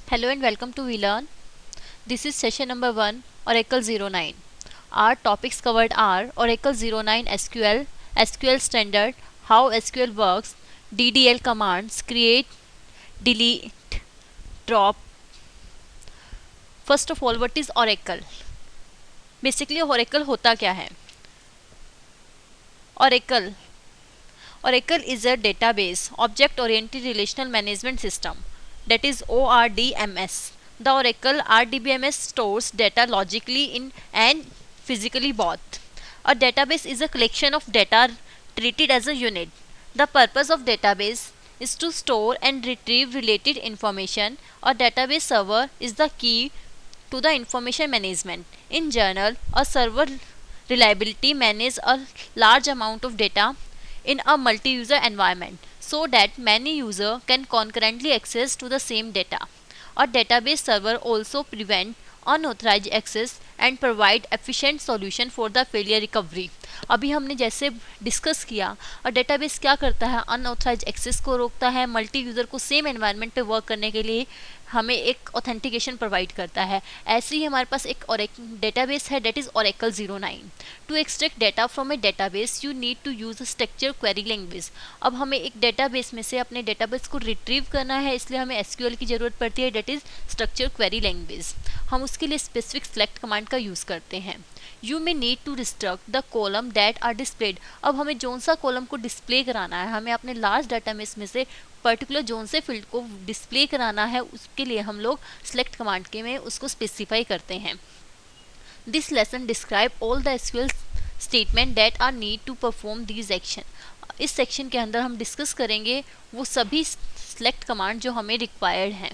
Hello and welcome to WeLearn. This is session number 1, Oracle 09. Our topics covered are Oracle 09 SQL, SQL Standard, how SQL works, DDL commands, create, delete, drop. First of all, what is Oracle? Basically, Oracle होता क्या है? Oracle is a database, object-oriented relational management system, that is ORDMS. The Oracle RDBMS stores data logically in and physically both. A database is a collection of data treated as a unit. The purpose of database is to store and retrieve related information. A database server is the key to the information management. In general, a server reliability manages a large amount of data in a multi-user environment so that many users can concurrently access to the same data. A database server also prevent unauthorized access and provide efficient solution for the failure recovery. अभी हमने जैसे discuss किया, और database क्या करता है, unauthorized access को रोकता है, मल्टी यूज़र को सेम एनवायरनमेंट पे वर्क करने के लिए हमें एक ऑथेंटिकेशन प्रोवाइड करता है. ऐसे ही हमारे पास एक और एक डेटाबेस है, that is Oracle 09. To extract data from a database you need to use structure query language. अब हमें एक डेटाबेस में से अपने डेटाबेस को रिट्रीव करना है, इसलिए हमें SQL की ज़रूरत पड़ती है, that is structure query language. हम उसके लिए स्पेसिफिक सेलेक्ट कमांड का यूज़ करते हैं. You may need to restrict the column that are displayed. अब हमें जोन सा कॉलम को डिस्प्ले कराना है, हमें अपने लार्ज डाटाबेस में से पर्टिकुलर जोन से फील्ड को डिस्प्ले कराना है, उसके लिए हम लोग सेलेक्ट कमांड के में उसको स्पेसिफाई करते हैं. This lesson describe all the SQL statement that are need to perform these action. इस सेक्शन के अंदर हम डिस्कस करेंगे वो सभी सेलेक्ट कमांड जो हमें रिक्वायर्ड हैं.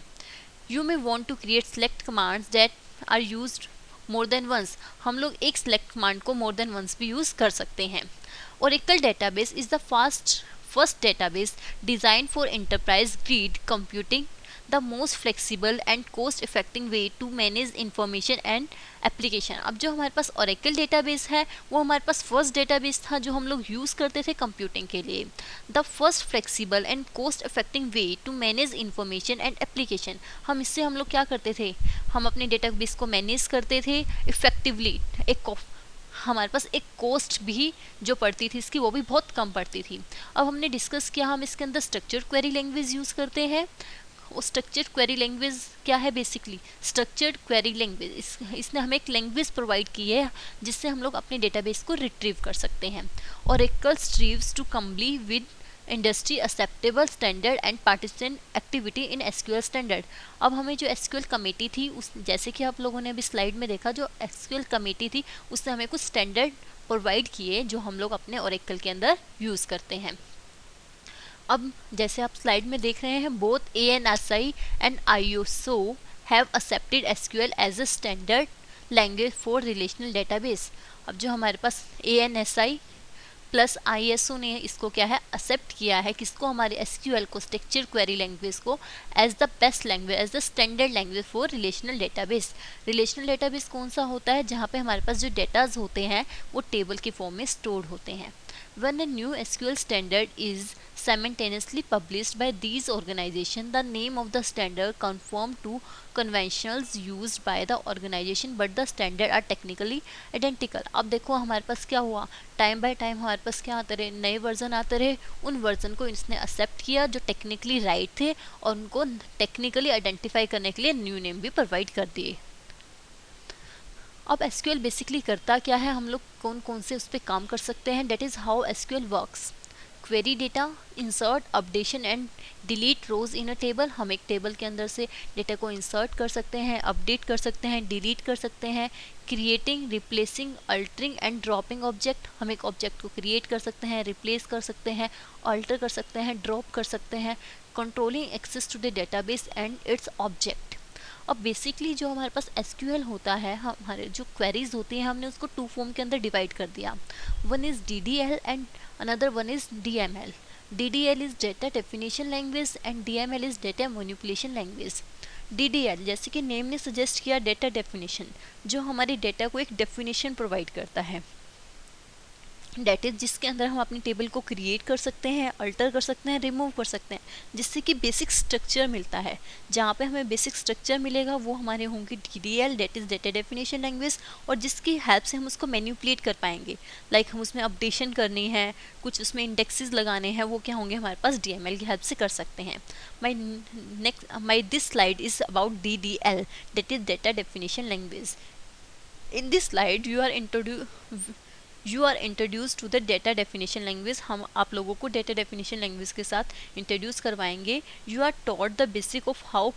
You may want to create select commands that are used more than once. हम लोग एक सेलेक्ट कमांड को मोर देन वंस भी यूज़ कर सकते हैं. Oracle database is the first database designed for enterprise grade computing, the most flexible and cost effective way to manage information and application. अब जो हमारे पास Oracle database है वो हमारे पास फर्स्ट डेटाबेस था जो हम लोग यूज़ करते थे कंप्यूटिंग के लिए. The first flexible and cost effective way to manage information and application. इससे हम लोग क्या करते थे, हम अपने डेटाबेस को मैनेज करते थे इफेक्टिवली. हमारे पास एक कॉस्ट भी जो पड़ती थी इसकी वो भी बहुत कम पड़ती थी. अब हमने डिस्कस किया हम इसके अंदर स्ट्रक्चर क्वेरी लैंग्वेज यूज़ करते हैं. वो स्ट्रक्चर्ड क्वेरी लैंग्वेज क्या है, बेसिकली स्ट्रक्चर्ड क्वेरी लैंग्वेज इसने हमें एक लैंग्वेज प्रोवाइड की है जिससे हम लोग अपने डेटाबेस को रिट्रीव कर सकते हैं. Oracle strives to comply with industry acceptable standard and participant activity in SQL standard. अब हमें जो SQL कमेटी थी उस जैसे कि आप लोगों ने अभी स्लाइड में देखा, जो SQL कमेटी थी उसने हमें कुछ स्टैंडर्ड प्रोवाइड किए जो हम लोग अपने Oracle के अंदर यूज़ करते हैं. अब जैसे आप स्लाइड में देख रहे हैं, both ANSI and ISO have accepted SQL as a standard language for relational database. अब जो हमारे पास ANSI प्लस ISO ने इसको क्या है एक्सेप्ट किया है, किसको, हमारे SQL को, स्ट्रक्चर क्वेरी लैंग्वेज को as the best language, as the standard language for relational database. Relational database कौन सा होता है, जहाँ पे हमारे पास जो डेटाज होते हैं वो टेबल के फॉर्म में स्टोर्ड होते हैं. When a new SQL standard is simultaneously published by these organizations, the name of the standard conform to conventions used by the organization, but the standard are technically identical. अब देखो हमारे पास क्या हुआ, time by time हमारे पास क्या आते रहे, नए वर्जन आते रहे. उन वर्जन को इसने एक्सेप्ट किया जो टेक्निकली राइट थे और उनको टेक्निकली आइडेंटिफाई करने के लिए न्यू नेम भी प्रोवाइड कर दिए. अब SQL बेसिकली करता क्या है, हम लोग कौन कौन से उस पर काम कर सकते हैं, that is how SQL works. Query data, insert, updation and delete rows in a table. हम एक टेबल के अंदर से डेटा को इंसर्ट कर सकते हैं, अपडेट कर सकते हैं, डिलीट कर सकते हैं. Creating, replacing, altering and dropping object. हम एक ऑब्जेक्ट को क्रिएट कर सकते हैं, रिप्लेस कर सकते हैं, अल्टर कर सकते हैं, ड्रॉप कर सकते हैं. Controlling access to the database and its object. अब बेसिकली जो हमारे पास SQL होता है, हमारे जो क्वेरीज होती हैं हमने उसको टू फॉर्म के अंदर डिवाइड कर दिया. One is DDL and another one is DML. DDL is data definition language and DML is data manipulation language. DDL जैसे कि नेम ने सजेस्ट किया, डेटा डेफिनेशन, जो हमारे डेटा को एक डेफिनेशन प्रोवाइड करता है. डेट इज जिसके अंदर हम अपनी टेबल को क्रिएट कर सकते हैं, अल्टर कर सकते हैं, रिमूव कर सकते हैं, जिससे कि बेसिक स्ट्रक्चर मिलता है। जहाँ पे हमें बेसिक स्ट्रक्चर मिलेगा वो हमारे होंगे DDL, that is data definition language, और जिसकी हेल्प से हम उसको मैनिपुलेट कर पाएंगे। लाइक हम उसमें अपडेशन करनी है, कुछ उसमें इंडेक्सेस लगाने हैं, वो क्या होंगे हमारे पास DML की हेल्प से कर सकते हैं। My this slide is about DDL, that is data definition language. In this slide you are introduce to the data definition language. हम आप लोगों को डेटा डेफिनेशन लैंग्वेज के साथ इंट्रोड्यूस करवाएंगे। You are taught the basic of how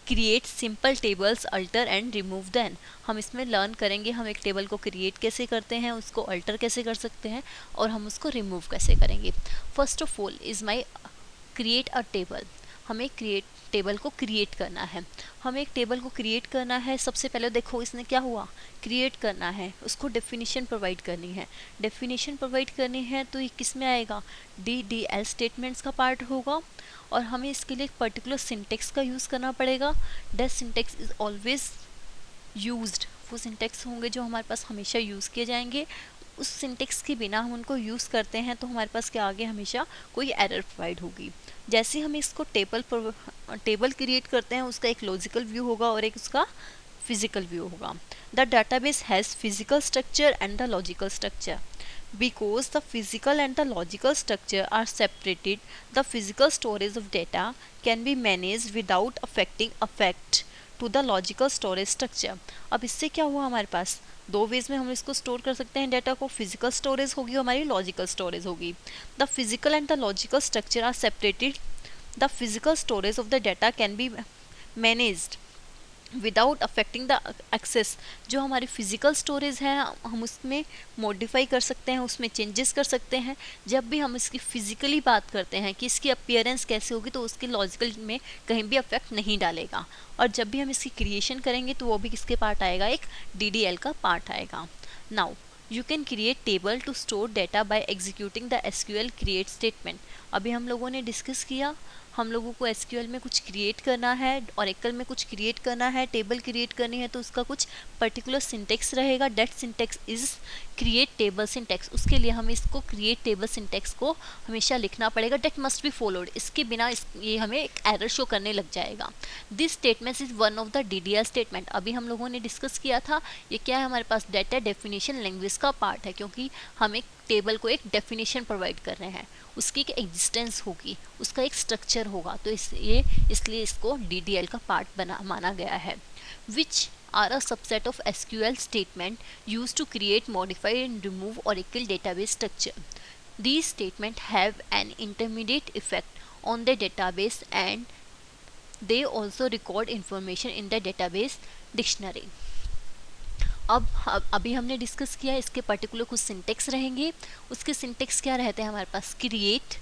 create simple tables, alter and remove them. हम इसमें learn करेंगे हम एक टेबल को क्रिएट कैसे करते हैं, उसको अल्टर कैसे कर सकते हैं, और हम उसको रिमूव कैसे करेंगे। First of all is my create a table. हमें टेबल को क्रिएट करना है। हमें एक टेबल को क्रिएट करना है, सबसे पहले देखो इसने क्या हुआ, क्रिएट करना है, उसको डेफिनेशन प्रोवाइड करनी है। डेफिनेशन प्रोवाइड करनी है तो ये किस में आएगा, DDL स्टेटमेंट्स का पार्ट होगा। और हमें इसके लिए एक पर्टिकुलर सिंटेक्स का यूज़ करना पड़ेगा। That syntax is always used. वो सिंटेक्स होंगे जो हमारे पास हमेशा यूज़ किए जाएंगे। उस सिंटेक्स के बिना हम उनको यूज़ करते हैं तो हमारे पास क्या आगे हमेशा कोई एरर प्रोवाइड होगी। जैसे हम इसको टेबल क्रिएट करते हैं, उसका एक लॉजिकल व्यू होगा और एक उसका फिजिकल व्यू होगा। The database has physical structure and the logical structure. Because the physical and the logical structure are separated, the physical storage of data can be managed without affect to the logical storage structure। अब इससे क्या हुआ, हमारे पास दो veg में हम इसको store कर सकते हैं डाटा को। फिजिकल स्टोरेज होगी, हमारी लॉजिकल स्टोरेज होगी। The physical and the logical structure are separated. The physical storage of the data can be managed without affecting the access. जो हमारी फिजिकल स्टोरेज है हम उसमें मॉडिफाई कर सकते हैं, उसमें चेंजेस कर सकते हैं। जब भी हम इसकी फिजिकली बात करते हैं कि इसकी अपीयरेंस कैसे होगी, तो उसके लॉजिकल में कहीं भी अफेक्ट नहीं डालेगा। और जब भी हम इसकी क्रिएशन करेंगे तो वो भी किसके पार्ट आएगा, एक DDL का पार्ट आएगा। Now you can create table to store data by executing the SQL create statement. अभी हम लोगों ने डिस्कस किया, हम लोगों को SQL में कुछ क्रिएट करना है, Oracle में कुछ क्रिएट करना है, टेबल क्रिएट करनी है, तो उसका कुछ पर्टिकुलर सिंटेक्स रहेगा। That syntax is create table syntax. उसके लिए हमें इसको क्रिएट टेबल सिंटेक्स को हमेशा लिखना पड़ेगा। That must be followed. इसके बिना ये हमें एक एरर शो करने लग जाएगा। This statement is one of the DDL statement. अभी हम लोगों ने डिस्कस किया था, ये क्या है, हमारे पास डेटा डेफिनेशन लैंग्वेज का पार्ट है, क्योंकि हम एक टेबल को एक डेफिनेशन प्रोवाइड कर रहे हैं, उसकी एक एग्जिस्टेंस होगी, उसका एक स्ट्रक्चर होगा, तो इसलिए इसको DDL का पार्ट माना गया है। Which are a subset of SQL statement use to create, modify and remove Oracle database structure. These statements have an intermediate effect on the database and they also record information in the database dictionary. अब अभी हमने discuss किया, इसके particular कुछ syntax रहेंगे। उसके syntax क्या रहते हैं हमारे पास, create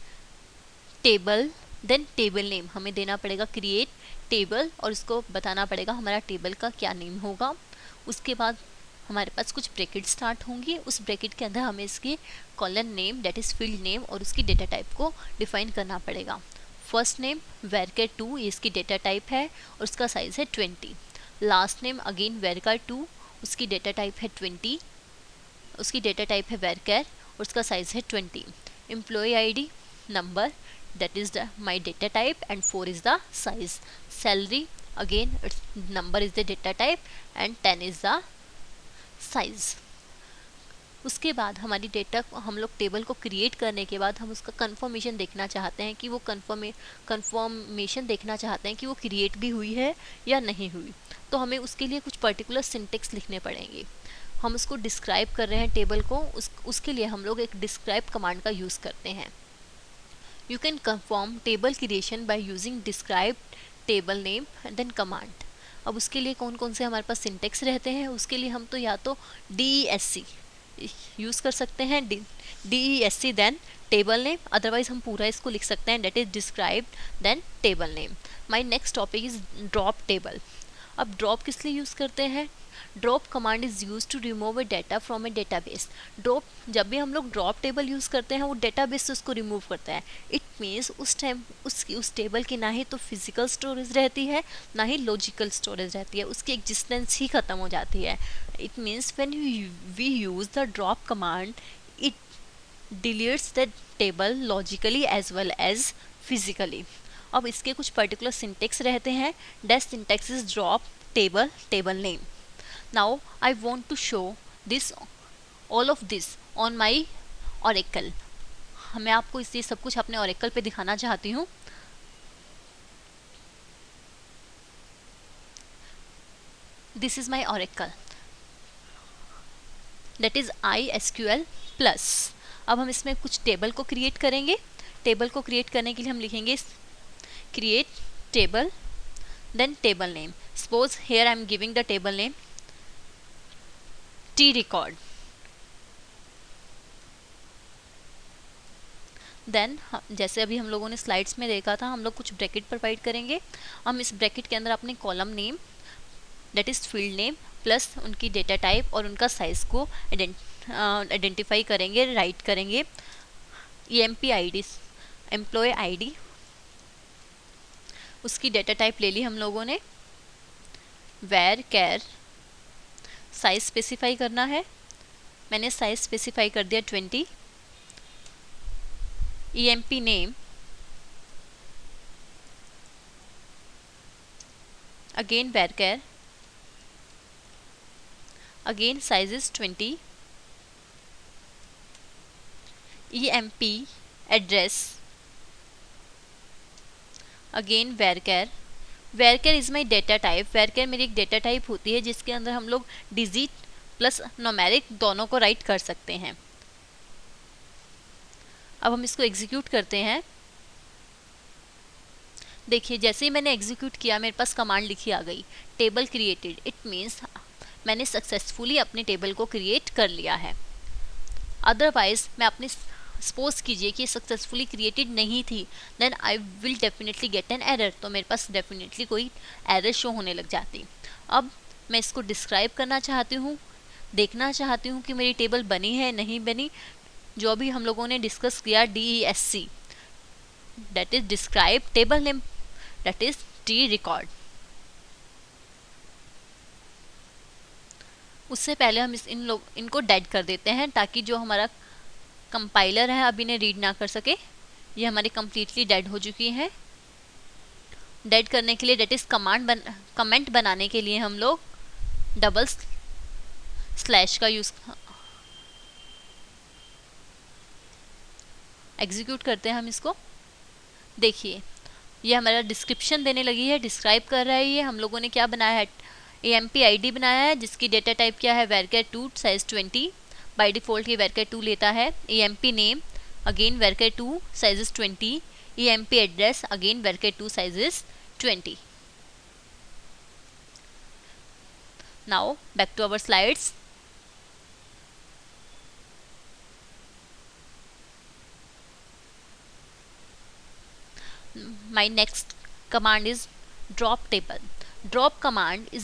table, then table name. हमें देना पड़ेगा क्रिएट टेबल और उसको बताना पड़ेगा हमारा टेबल का क्या नेम होगा। उसके बाद हमारे पास कुछ ब्रैकेट स्टार्ट होंगी, उस ब्रैकेट के अंदर हमें इसकी column name that is field name और उसकी डेटा टाइप को डिफाइन करना पड़ेगा। फर्स्ट नेम varchar 2, ये इसकी डेटा टाइप है और उसका साइज़ है 20। लास्ट नेम अगेन varchar 2, उसकी डेटा टाइप है 20, उसकी डेटा टाइप है varchar और उसका साइज़ है 20। Employee ID number that is my data type and 4 is the size. Salary again its number is the data type and 10 is the size. उसके बाद हमारी डेटा हम लोग टेबल को क्रिएट करने के बाद हम उसका कंफर्मेशन देखना चाहते हैं कि वो कंफर्मेशन देखना चाहते हैं कि वो क्रिएट भी हुई है या नहीं हुई, तो हमें उसके लिए कुछ पर्टिकुलर सिंटेक्स लिखने पड़ेंगे। हम उसको डिस्क्राइब कर रहे हैं टेबल को, उसके लिए हम लोग एक डिस्क्राइब कमांड का यूज़ करते हैं। You can confirm table creation by using described table name and then command. अब उसके लिए कौन कौन से हमारे पास सिंटेक्स रहते हैं, उसके लिए हम तो या तो DESC यूज़ कर सकते हैं, DESC then table name, otherwise हम पूरा इसको लिख सकते हैं, that is described then table name. My next topic is drop table. अब ड्रॉप किस लिए यूज़ करते हैं, drop command is use to remove a data from a database. Drop, जब भी हम लोग ड्रॉप टेबल यूज़ करते हैं वो डेटाबेस से उसको रिमूव करता है। इट मीन्स उस टाइम उस टेबल की ना ही तो फिजिकल स्टोरेज रहती है ना ही लॉजिकल स्टोरेज रहती है, उसकी एग्जिस्टेंस ही ख़त्म हो जाती है। It means when we use the drop command, it deletes the table logically as well as physically. अब इसके कुछ पर्टिकुलर सिंटेक्स रहते हैं। That syntax is drop table table name. Now I want to show this all of this on my Oracle. मैं आपको इस सब कुछ अपने ओरेकल पे दिखाना चाहती हूँ। This is my Oracle, that is ISQL plus. अब हम इसमें कुछ टेबल को क्रिएट करेंगे। टेबल को क्रिएट करने के लिए हम लिखेंगे create table then table name. Suppose here I am giving the table name T record। Then जैसे अभी हम लोगों ने स्लाइड्स में देखा था, हम लोग कुछ ब्रैकेट प्रोवाइड करेंगे। हम इस ब्रैकेट के अंदर अपने column name that is field name plus उनकी डेटा टाइप और उनका साइज को आइडेंटिफाई करेंगे, राइट करेंगे। EMP ID एम्प्लॉय ID, उसकी डेटा टाइप ले ली हम लोगों ने। वेर कैर साइज स्पेसिफाई करना है, मैंने साइज स्पेसिफाई कर दिया 20। EMP name again varchar, again size is 20। EMP address again varchar. Varchar is my data type. Varchar मेरी एक डेटा टाइप होती है जिसके अंदर हम लोग डिजिट प्लस न्यूमेरिक दोनों को राइट कर सकते हैं। अब हम इसको एग्जीक्यूट करते हैं। देखिए जैसे ही मैंने एग्जीक्यूट किया मेरे पास कमांड लिखी आ गई, टेबल क्रिएटेड। इट मीन्स मैंने सक्सेसफुली अपने टेबल को क्रिएट कर लिया है। अदरवाइज मैं अपने सपोज कीजिए कि सक्सेसफुली क्रिएटेड नहीं थी, then I will definitely get an error. तो मेरे पास डेफिनेटली कोई एरर शो होने लग जाती। अब मैं इसको डिस्क्राइब करना चाहती हूँ, देखना चाहती हूँ कि मेरी टेबल बनी है नहीं बनी। जो भी हम लोगों ने डिस्कस किया DESC, that is describe table name, that is T record। उससे पहले हम इनको डेड कर देते हैं ताकि जो हमारा कंपाइलर है अभी इन्हें रीड ना कर सके। ये हमारी कंप्लीटली डेड हो चुकी है। डेड करने के लिए दैट इज कमेंट बनाने के लिए हम लोग डबल स्लैश का यूज एग्जीक्यूट करते हैं हम इसको। देखिए ये हमारा डिस्क्रिप्शन देने लगी है, डिस्क्राइब कर रहा है। ये हम लोगों ने क्या बनाया है, EMP ID बनाया है जिसकी डेटा टाइप क्या है, varchar2 साइज 20। बाय डिफॉल्ट ये varchar2 लेता है। EMP name again varchar2 size is 20। EMP address again varchar2 size is 20। Now back to our slides. My next command is drop table। drop command is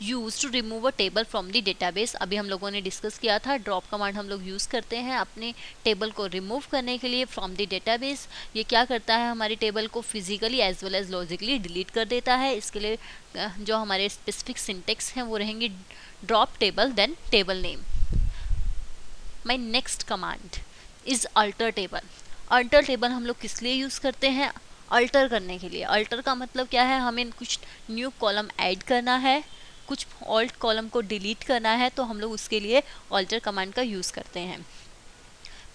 used to remove a table from the database। अभी हम लोगों ने discuss किया था drop command हम लोग use करते हैं अपने टेबल को रिमूव करने के लिए फ्रॉम द डेटाबेस। ये क्या करता है, हमारी टेबल को physically as well as logically delete कर देता है। इसके लिए जो हमारे स्पेसिफिक सिंटेक्स हैं वो रहेंगे drop table then table name. My next command is alter table. Alter table हम लोग किस लिए यूज़ करते हैं, अल्टर करने के लिए। अल्टर का मतलब क्या है, हमें कुछ न्यू कॉलम ऐड करना है, कुछ ऑल्ट कॉलम को डिलीट करना है, तो हम लोग उसके लिए अल्टर कमांड का यूज़ करते हैं।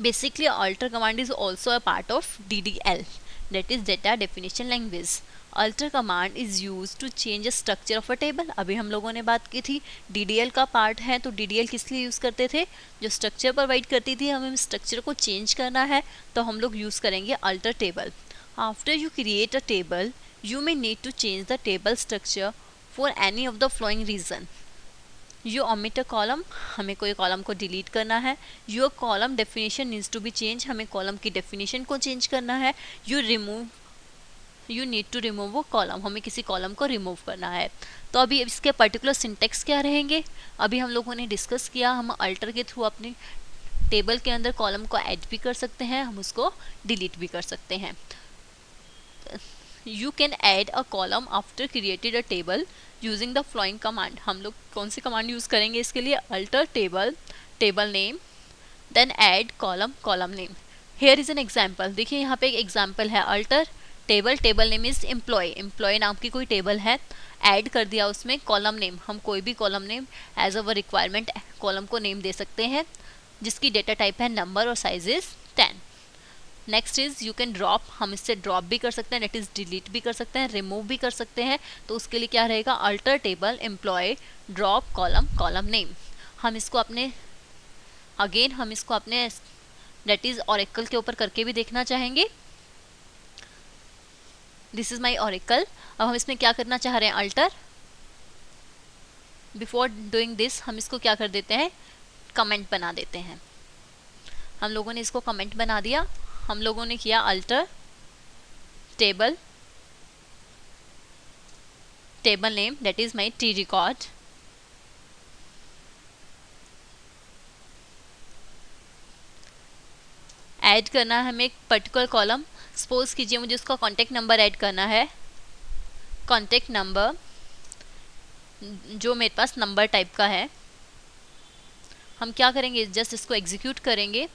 Basically alter command is also a part of DDL, that is data definition language. Alter command is use to change structure of a table. अभी हम लोगों ने बात की थी DDL का पार्ट है, तो DDL किस लिए यूज़ करते थे, जो स्ट्रक्चर प्रोवाइड करती थी। हमें स्ट्रक्चर को चेंज करना है तो हम लोग यूज़ करेंगे alter table. After you create a table you may need to change the table structure for any of the following reason। you omit a column, हमें कोई कॉलम को डिलीट करना है। your column definition needs to be changed, हमें column की definition को change करना है। you need to remove a column, हमें किसी कॉलम को रिमूव करना है। तो अभी इसके पर्टिकुलर सिंटेक्स क्या रहेंगे, अभी हम लोगों ने डिस्कस किया। हम अल्टर के थ्रू अपने टेबल के अंदर कॉलम को ऐड भी कर सकते हैं, हम उसको डिलीट भी कर सकते हैं। You can add a column after created a table using the following command। हम लोग कौन सी कमांड यूज़ करेंगे इसके लिए, alter table table name then add column, column name. Here is an example, देखिए यहाँ पे एक एग्जाम्पल है, alter table, table name is employee, employee नाम की कोई टेबल है, ऐड कर दिया उसमें कॉलम नेम, हम कोई भी column name as our requirement column को नेम दे सकते हैं, जिसकी डेटा टाइप है नंबर और size is 10। Next is you can drop, हम इससे ड्रॉप भी कर सकते हैं, डेट इज डिलीट भी कर सकते हैं, रिमूव भी कर सकते हैं। तो उसके लिए क्या रहेगा, alter table employee drop column, column name. हम इसको अपने अगेन हम इसको अपने डेट इज ऑरेकल के ऊपर करके भी देखना चाहेंगे। This is my oracle. अब हम इसमें क्या करना चाह रहे हैं, अल्टर। बिफोर डूइंग दिस हम इसको क्या कर देते हैं, कमेंट बना देते हैं। हम लोगों ने इसको कमेंट बना दिया, हम लोगों ने किया alter table, table name that is my T record, add करना है हमें एक पर्टिकुलर कॉलम। सपोज कीजिए मुझे उसका कॉन्टेक्ट नंबर ऐड करना है, कॉन्टेक्ट नंबर जो मेरे पास नंबर टाइप का है। हम क्या करेंगे, जस्ट इसको एग्जीक्यूट करेंगे।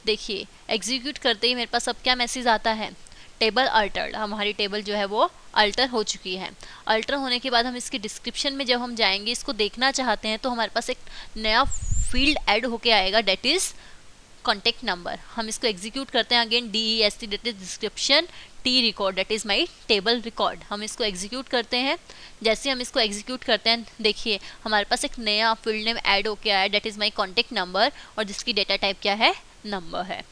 देखिए एग्जीक्यूट करते ही मेरे पास अब क्या मैसेज आता है, टेबल अल्टर्ड, हमारी टेबल जो है वो अल्टर हो चुकी है। अल्टर होने के बाद हम इसकी डिस्क्रिप्शन में जब हम जाएंगे, इसको देखना चाहते हैं, तो हमारे पास एक नया फील्ड ऐड होके आएगा, डेट इज कॉन्टेक्ट नंबर। हम इसको एग्जीक्यूट करते हैं again, DEST that is description, T record that is my table record. हम इसको एग्जीक्यूट करते हैं। जैसे हम इसको एग्जीक्यूट करते हैं, देखिए हमारे पास एक नया फील्ड नेम ऐड होके आया, that is my contact number, और जिसकी डेटा टाइप क्या है, नंबर है।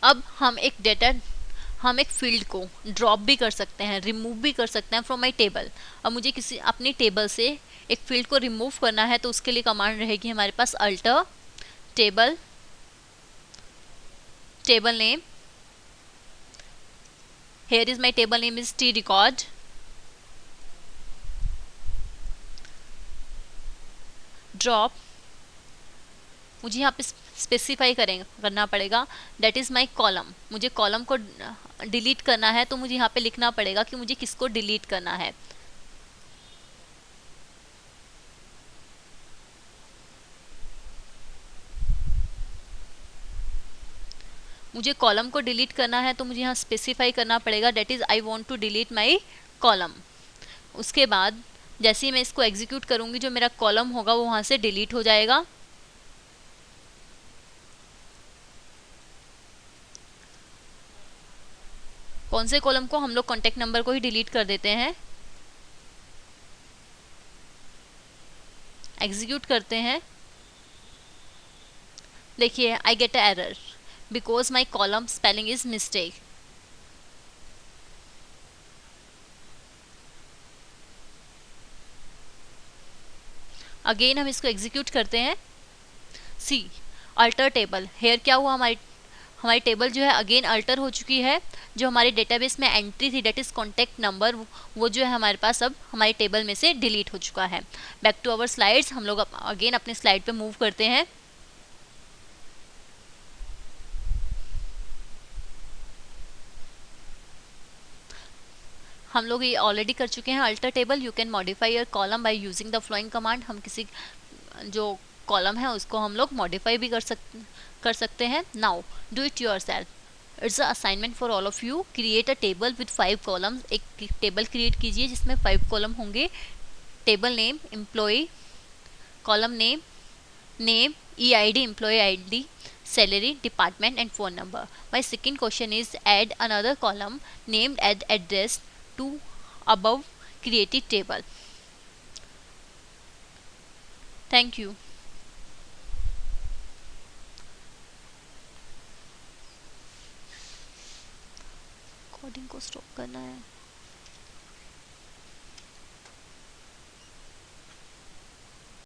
अब हम एक फील्ड को ड्रॉप भी कर सकते हैं, रिमूव भी कर सकते हैं फ्रॉम माई टेबल। अब मुझे किसी अपनी टेबल से एक फील्ड को रिमूव करना है, तो उसके लिए कमांड रहेगी हमारे पास alter table, table name, here is my table name is t record, drop, मुझे यहाँ पे स्पेसिफाई करना पड़ेगा, डेट इज़ माई कॉलम, मुझे कॉलम को डिलीट करना है, तो मुझे यहाँ पे लिखना पड़ेगा कि मुझे किसको डिलीट करना है। मुझे कॉलम को डिलीट करना है, तो मुझे यहाँ स्पेसिफाई करना पड़ेगा, that is I want to delete my column. उसके बाद जैसे ही मैं इसको एग्जीक्यूट करूँगी, जो मेरा कॉलम होगा वो वहाँ से डिलीट हो जाएगा। कौन से कॉलम को, हम लोग कॉन्टेक्ट नंबर को ही डिलीट कर देते हैं। एग्जीक्यूट करते हैं, देखिए I get a error because my column spelling is mistake. Again हम इसको एग्जीक्यूट करते हैं। सी अल्टर टेबल, हेयर क्या हुआ, हमारी टेबल जो है अगेन अल्टर हो चुकी है। जो हमारे डेटाबेस में एंट्री थी, डेट इज कॉन्टेक्ट नंबर, वो जो है हमारे पास अब हमारी टेबल में से डिलीट हो चुका है। बैक टू अवर स्लाइड्स, हम लोग अगेन अपने स्लाइड पे मूव करते हैं। हम लोग ये ऑलरेडी कर चुके हैं alter table. You can modify your column by using the flowing command. हम किसी जो कॉलम है उसको हम लोग मॉडिफाई भी कर सकते हैं। Now do it yourself, it's a assignment for all of you. Create a table with 5 columns, एक टेबल क्रिएट कीजिए जिसमें 5 कॉलम होंगे। Table name employee, column name, name, EID employee ID, salary, department and phone number. My second question is add another column named add address to above created table. Thank you. Coding को stop करना है।